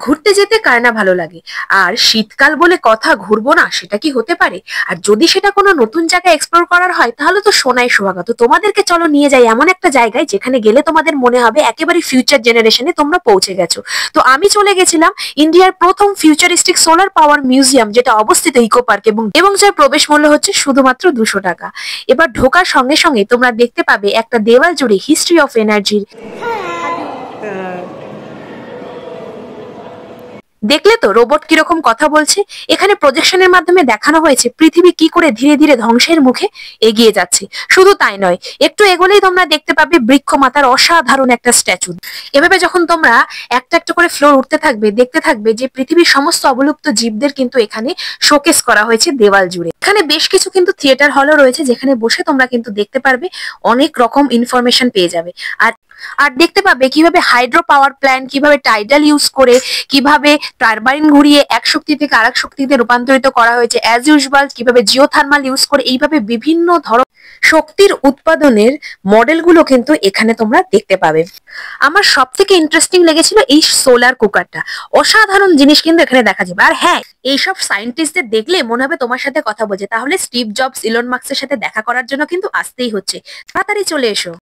ঘুরতে যেতে কার না ভালো লাগে। আর শীতকাল বলে কথা, ঘুরবো না সেটা কি হতে পারে? আর যদি সেটা কোনো নতুন জায়গায় এক্সপ্লোর করার হয় তাহলে তো সোনাই সোহাগা। তো তোমাদেরকে চলো নিয়ে যাই এমন একটা জায়গায় যেখানে গেলে তোমাদের মনে হবে একেবারে ফিউচার জেনারেশনে তোমরা পৌঁছে গেছো। তো আমি চলে গেছিলাম ইন্ডিয়ার প্রথম ফিউচারিস্টিক সোলার পাওয়ার মিউজিয়াম, যেটা অবস্থিত ইকো পার্ক, এবং যার প্রবেশ মূল্য হচ্ছে শুধুমাত্র 200 টাকা। এবার ঢোকার সঙ্গে সঙ্গে তোমরা দেখতে পাবে একটা দেওয়াল জুড়ে হিস্ট্রি অফ এনার্জির। দেখলে তো রোবট কিরকম কথা বলছে। এখানে প্রজেকশনের মাধ্যমে দেখানো হয়েছে পৃথিবী কি করে ধীরে ধীরে ধ্বংসের মুখে এগিয়ে যাচ্ছে। শুধু তাই নয়, একটু এগোলেই তোমরা দেখতে পাবে বৃক্ষ মাতার অসাধারণ একটা স্ট্যাচু। এভাবে যখন তোমরা একটা একটা করে ফ্লোর উঠতে থাকবে, দেখতে থাকবে যে পৃথিবীর সমস্ত অবলুপ্ত জীবদের কিন্তু এখানে শোকেস করা হয়েছে দেওয়াল জুড়ে। এখানে বেশ কিছু কিন্তু থিয়েটার হলও রয়েছে, যেখানে বসে তোমরা কিন্তু দেখতে পারবে, অনেক রকম ইনফরমেশন পেয়ে যাবে। আর আর দেখতে পাবে কিভাবে হাইড্রো পাওয়ার প্ল্যান্ট, কিভাবে টাইডাল ইউজ করে, কিভাবে টারবাইন ঘুরিয়ে এক শক্তি থেকে আরেক শক্তিতে রূপান্তরিত করা হয়েছে অ্যাজ ইউজুয়াল, কিভাবে জিওথার্মাল ইউজ করে এইভাবে বিভিন্ন ধরনের শক্তির উৎপাদনের মডেলগুলো কিন্তু এখানে তোমরা দেখতে পাবে। আমার সব থেকে ইন্টারেস্টিং লেগেছিল এই সোলার কুকারটা। অসাধারণ জিনিস কিন্তু এখানে দেখা যাবে। আর হ্যাঁ, এইসব সায়েন্টিস্টদের দেখলে মনে হবে তোমার সাথে কথা বলছে, তাহলে স্টিভ জবস, ইলন মাস্কের সাথে দেখা করার জন্য কিন্তু আসতেই হচ্ছে। তাড়াতাড়ি চলে এসো।